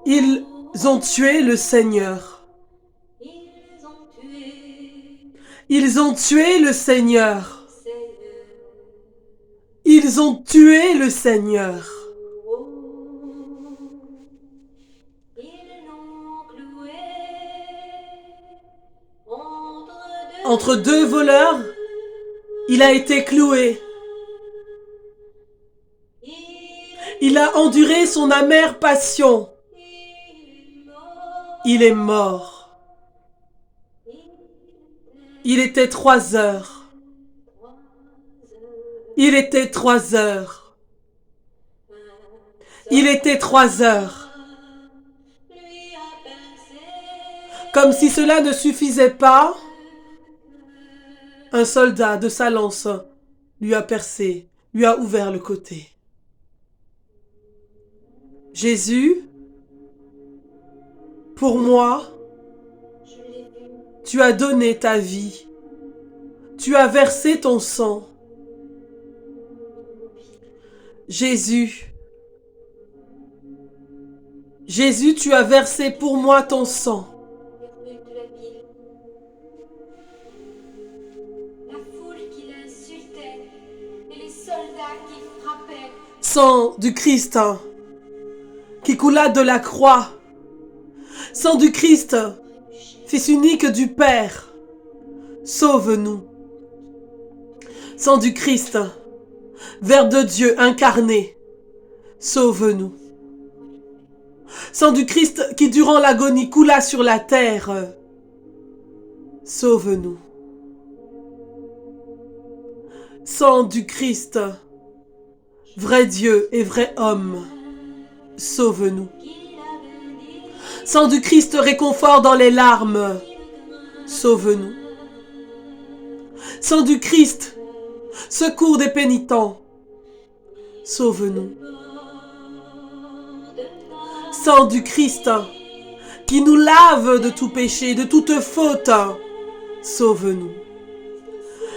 Ils ont tué le Seigneur. Ils ont tué le Seigneur. Ils ont tué le Seigneur. Entre deux voleurs, il a été cloué. Il a enduré son amère passion. Il est mort. Il était 3 heures. Il était 3 heures. Il était 3 heures. Comme si cela ne suffisait pas, un soldat de sa lance lui a percé, lui a ouvert le côté. Jésus, pour moi, tu as donné ta vie. Tu as versé ton sang. Jésus, tu as versé pour moi ton sang. Sang du Christ qui coula de la croix. Sang du Christ, Fils unique du Père, sauve-nous. Sang du Christ, Verbe de Dieu incarné, sauve-nous. Sang du Christ qui durant l'agonie coula sur la terre, sauve-nous. Sang du Christ, vrai Dieu et vrai homme, sauve-nous. Sang du Christ, réconfort dans les larmes, sauve-nous. Sang du Christ, secours des pénitents, sauve-nous. Sang du Christ, qui nous lave de tout péché, de toute faute, sauve-nous.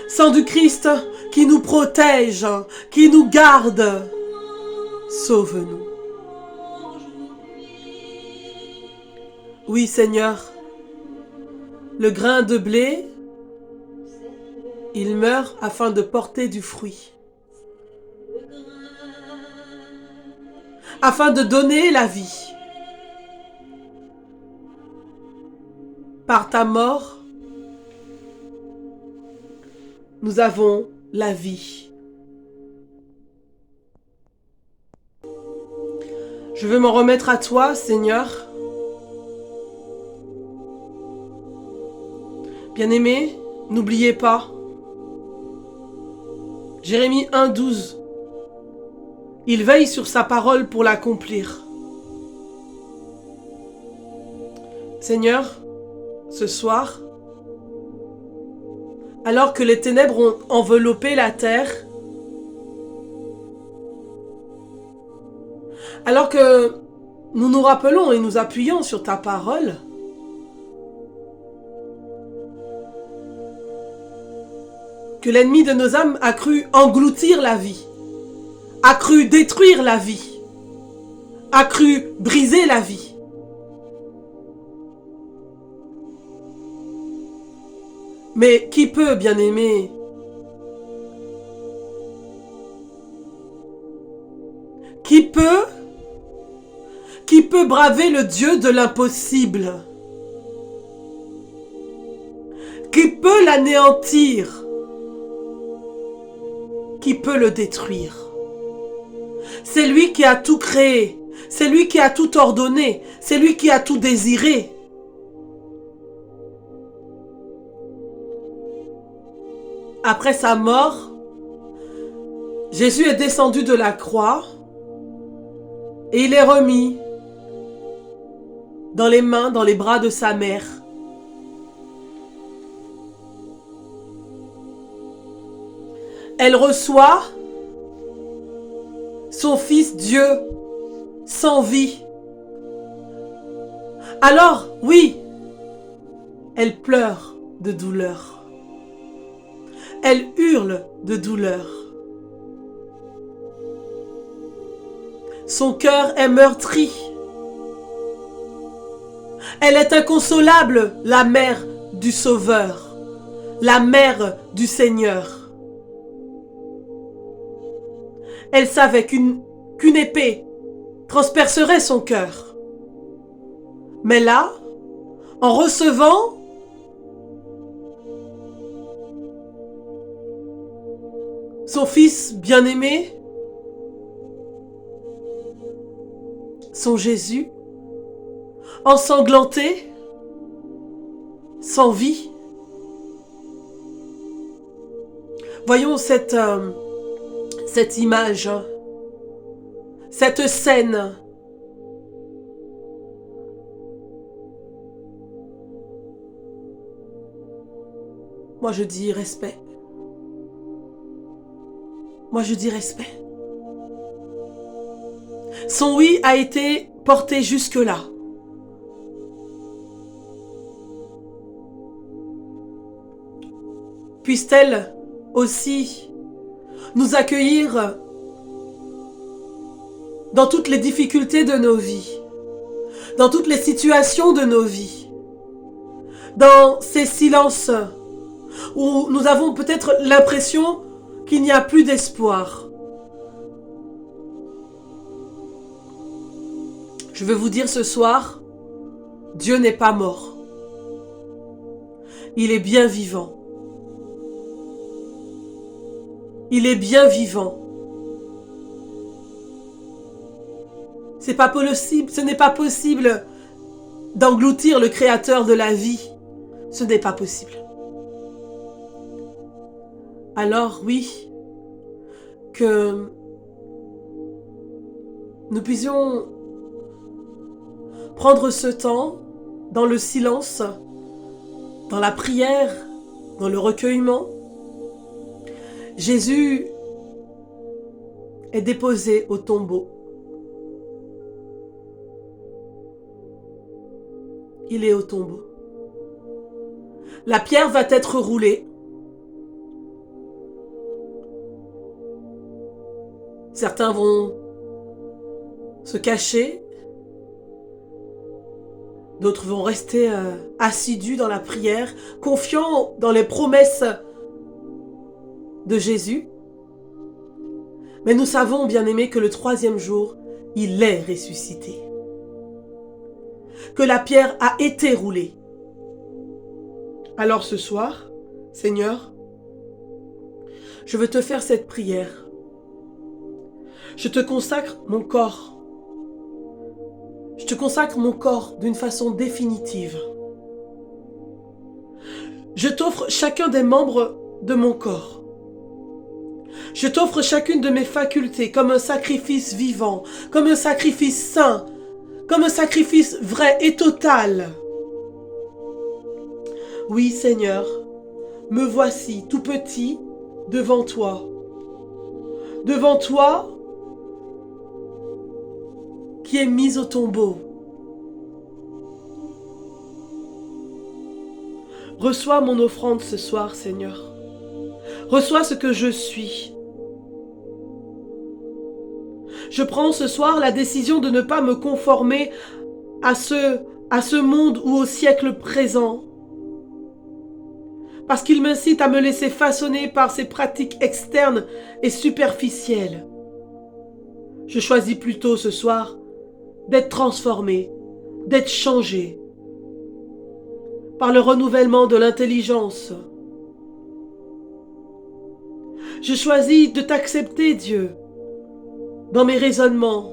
Sang du Christ, qui nous protège, qui nous garde, sauve-nous. Oui, Seigneur, le grain de blé, il meurt afin de porter du fruit, afin de donner la vie. Par ta mort, nous avons la vie. Je veux m'en remettre à toi, Seigneur. Bien-aimés, n'oubliez pas, Jérémie 1,12, il veille sur sa parole pour l'accomplir. Seigneur, ce soir, alors que les ténèbres ont enveloppé la terre, alors que nous nous rappelons et nous appuyons sur ta parole, que l'ennemi de nos âmes a cru engloutir la vie, a cru détruire la vie, a cru briser la vie. Mais qui peut, bien-aimé, qui peut braver le Dieu de l'impossible? Qui peut l'anéantir? Qui peut le détruire? C'est lui qui a tout créé, c'est lui qui a tout ordonné, c'est lui qui a tout désiré. Après sa mort, Jésus est descendu de la croix et il est remis dans les mains, dans les bras de sa mère. Elle reçoit son Fils Dieu sans vie. Alors, oui, elle pleure de douleur. Elle hurle de douleur. Son cœur est meurtri. Elle est inconsolable, la mère du Sauveur, la mère du Seigneur. Elle savait qu'une épée transpercerait son cœur. Mais là, en recevant son fils bien-aimé, son Jésus, ensanglanté, sans vie. Voyons cette image, cette scène. Moi je dis respect. Moi je dis respect. Son oui a été porté jusque-là. Puisse-t-elle aussi nous accueillir dans toutes les difficultés de nos vies, dans toutes les situations de nos vies, dans ces silences où nous avons peut-être l'impression qu'il n'y a plus d'espoir. Je veux vous dire ce soir, Dieu n'est pas mort. Il est bien vivant. Il est bien vivant. Ce n'est pas possible d'engloutir le Créateur de la vie. Ce n'est pas possible. Alors oui, que nous puissions prendre ce temps dans le silence, dans la prière, dans le recueillement. Jésus est déposé au tombeau. Il est au tombeau. La pierre va être roulée. Certains vont se cacher. D'autres vont rester assidus dans la prière, confiants dans les promesses de Jésus. Mais nous savons, bien-aimés, que le troisième jour, il est ressuscité. Que la pierre a été roulée. Alors ce soir, Seigneur, je veux te faire cette prière. Je te consacre mon corps. Je te consacre mon corps d'une façon définitive. Je t'offre chacun des membres de mon corps. Je t'offre chacune de mes facultés comme un sacrifice vivant, comme un sacrifice saint, comme un sacrifice vrai et total. Oui, Seigneur, me voici tout petit devant toi. Devant toi qui est mis au tombeau. Reçois mon offrande ce soir, Seigneur. Reçois ce que je suis. Je prends ce soir la décision de ne pas me conformer à ce monde ou au siècle présent, parce qu'il m'incite à me laisser façonner par ces pratiques externes et superficielles. Je choisis plutôt ce soir d'être transformé, d'être changé par le renouvellement de l'intelligence. Je choisis de t'accepter, Dieu, dans mes raisonnements,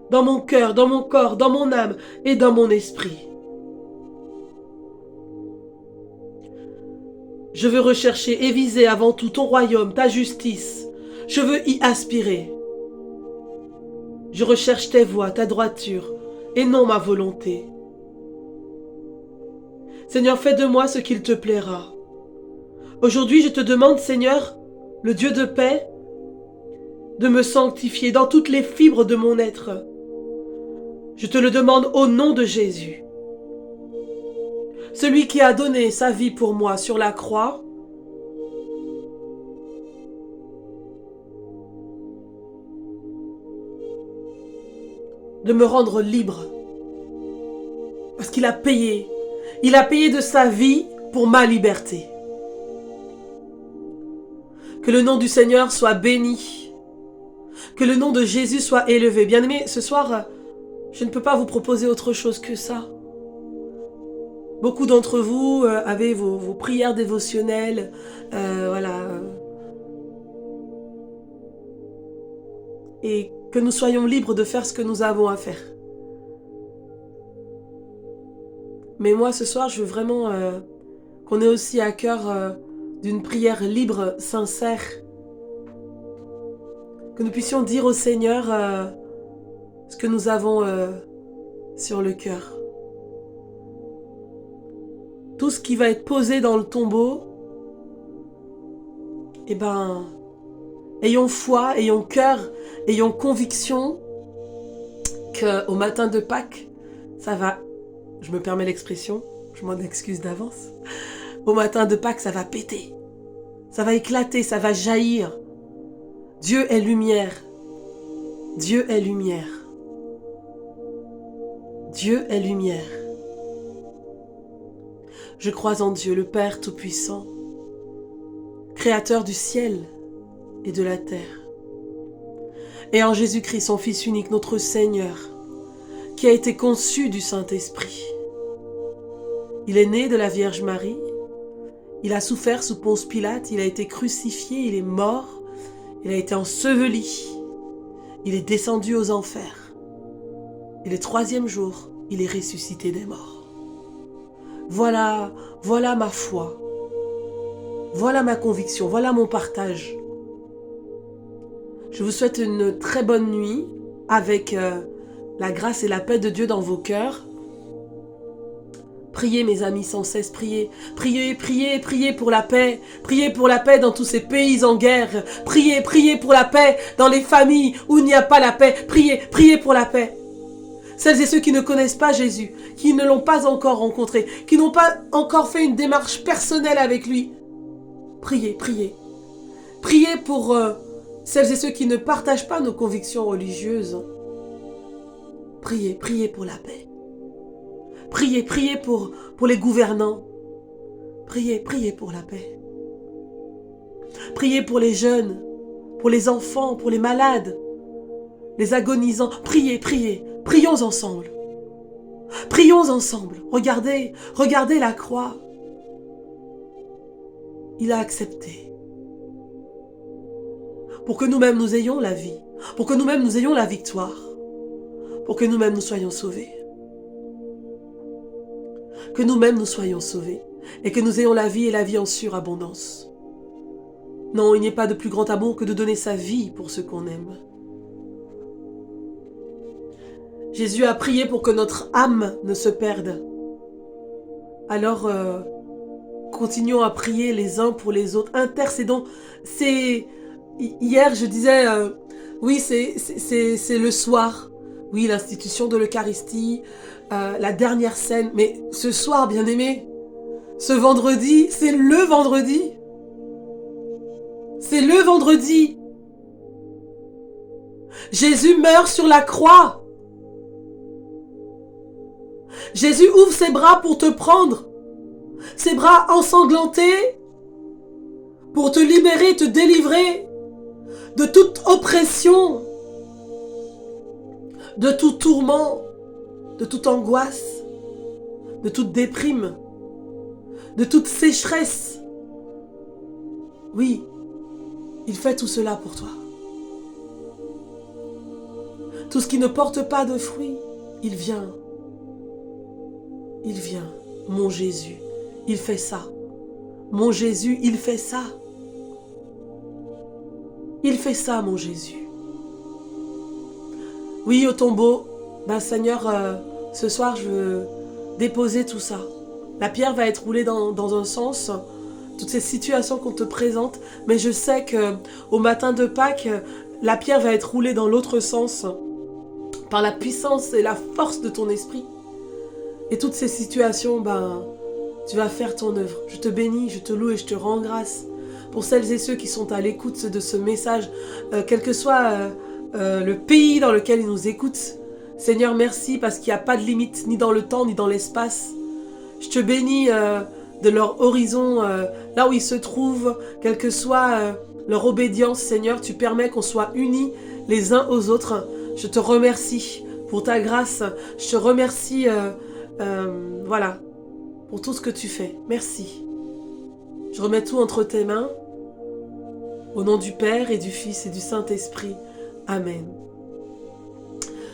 dans mon cœur, dans mon corps, dans mon âme et dans mon esprit. Je veux rechercher et viser avant tout ton royaume, ta justice. Je veux y aspirer. Je recherche tes voies, ta droiture, et non ma volonté. Seigneur, fais de moi ce qu'il te plaira. Aujourd'hui, je te demande, Seigneur, le Dieu de paix, de me sanctifier dans toutes les fibres de mon être. Je te le demande au nom de Jésus. Celui qui a donné sa vie pour moi sur la croix, de me rendre libre. Parce qu'il a payé. Il a payé de sa vie pour ma liberté. Que le nom du Seigneur soit béni. Que le nom de Jésus soit élevé. Bien-aimés, ce soir, je ne peux pas vous proposer autre chose que ça. Beaucoup d'entre vous avez vos prières dévotionnelles. Voilà. Et que nous soyons libres de faire ce que nous avons à faire. Mais moi, ce soir, je veux vraiment qu'on ait aussi à cœur d'une prière libre, sincère. Que nous puissions dire au Seigneur ce que nous avons sur le cœur. Tout ce qui va être posé dans le tombeau, eh ben, ayons foi, ayons cœur, ayons conviction qu'au matin de Pâques, ça va, je me permets l'expression, je m'en excuse d'avance, au matin de Pâques, ça va péter, ça va éclater, ça va jaillir. Dieu est lumière. Dieu est lumière. Dieu est lumière. Je crois en Dieu, le Père Tout-Puissant, Créateur du ciel et de la terre, et en Jésus-Christ, son Fils unique, notre Seigneur, qui a été conçu du Saint-Esprit. Il est né de la Vierge Marie, il a souffert sous Ponce Pilate, il a été crucifié, il est mort, il a été enseveli, il est descendu aux enfers, et le troisième jour, il est ressuscité des morts. Voilà ma foi, voilà ma conviction, voilà mon partage. Je vous souhaite une très bonne nuit avec la grâce et la paix de Dieu dans vos cœurs. Priez mes amis sans cesse, priez, priez, priez, priez pour la paix. Priez pour la paix dans tous ces pays en guerre. Priez, priez pour la paix dans les familles où il n'y a pas la paix. Priez, priez pour la paix. Celles et ceux qui ne connaissent pas Jésus, qui ne l'ont pas encore rencontré, qui n'ont pas encore fait une démarche personnelle avec lui. Priez, priez. Priez pour celles et ceux qui ne partagent pas nos convictions religieuses. Priez, priez pour la paix. Priez, priez pour les gouvernants. Priez, priez pour la paix. Priez pour les jeunes, pour les enfants, pour les malades, les agonisants. Priez, priez. Prions ensemble. Prions ensemble. Regardez, regardez la croix. Il a accepté. Pour que nous-mêmes nous ayons la vie. Pour que nous-mêmes nous ayons la victoire. Pour que nous-mêmes nous soyons sauvés. Que nous-mêmes nous soyons sauvés. Et que nous ayons la vie et la vie en surabondance. Non, il n'y a pas de plus grand amour que de donner sa vie pour ceux qu'on aime. Jésus a prié pour que notre âme ne se perde. Alors, continuons à prier les uns pour les autres. Intercédons. Hier, je disais, oui, c'est le soir. Oui, l'institution de l'Eucharistie, la dernière scène. Mais ce soir, bien-aimés, ce vendredi, c'est le vendredi. C'est le vendredi. Jésus meurt sur la croix. Jésus ouvre ses bras pour te prendre, ses bras ensanglantés, pour te libérer, te délivrer de toute oppression, de tout tourment, de toute angoisse, de toute déprime, de toute sécheresse. Oui, il fait tout cela pour toi. Tout ce qui ne porte pas de fruits, il vient. Il vient, mon Jésus, il fait ça. Mon Jésus, il fait ça. Il fait ça, mon Jésus. Oui, au tombeau, Seigneur, ce soir, je veux déposer tout ça. La pierre va être roulée dans un sens, toutes ces situations qu'on te présente, mais je sais qu'au matin de Pâques, la pierre va être roulée dans l'autre sens, par la puissance et la force de ton esprit. Et toutes ces situations, tu vas faire ton œuvre. Je te bénis, je te loue et je te rends grâce pour celles et ceux qui sont à l'écoute de ce message, quel que soit le pays dans lequel ils nous écoutent. Seigneur, merci parce qu'il n'y a pas de limite, ni dans le temps, ni dans l'espace. Je te bénis de leur horizon, là où ils se trouvent, quelle que soit leur obédience, Seigneur, tu permets qu'on soit unis les uns aux autres. Je te remercie pour ta grâce. Je te remercie, voilà, pour tout ce que tu fais. Merci. Je remets tout entre tes mains. Au nom du Père et du Fils et du Saint-Esprit. Amen.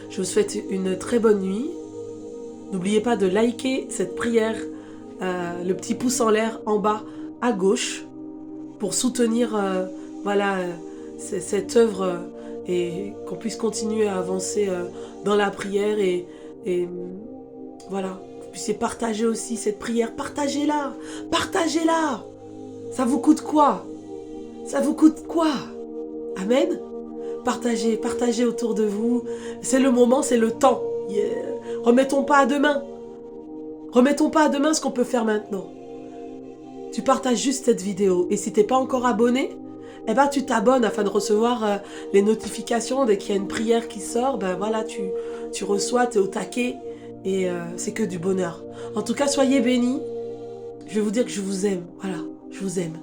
Je vous souhaite une très bonne nuit. N'oubliez pas de liker cette prière, le petit pouce en l'air en bas à gauche, pour soutenir voilà, cette œuvre et qu'on puisse continuer à avancer dans la prière et voilà, vous puissiez partager aussi cette prière. Partagez-la, partagez-la. Ça vous coûte quoi? Ça vous coûte quoi? Amen. Partagez, partagez autour de vous. C'est le moment, c'est le temps. Yeah. Remettons pas à demain. Remettons pas à demain ce qu'on peut faire maintenant. Tu partages juste cette vidéo. Et si tu n'es pas encore abonné, eh ben tu t'abonnes afin de recevoir les notifications dès qu'il y a une prière qui sort. Ben voilà, tu reçois, tu es au taquet. Et c'est que du bonheur. En tout cas, soyez bénis. Je vais vous dire que je vous aime. Voilà, je vous aime.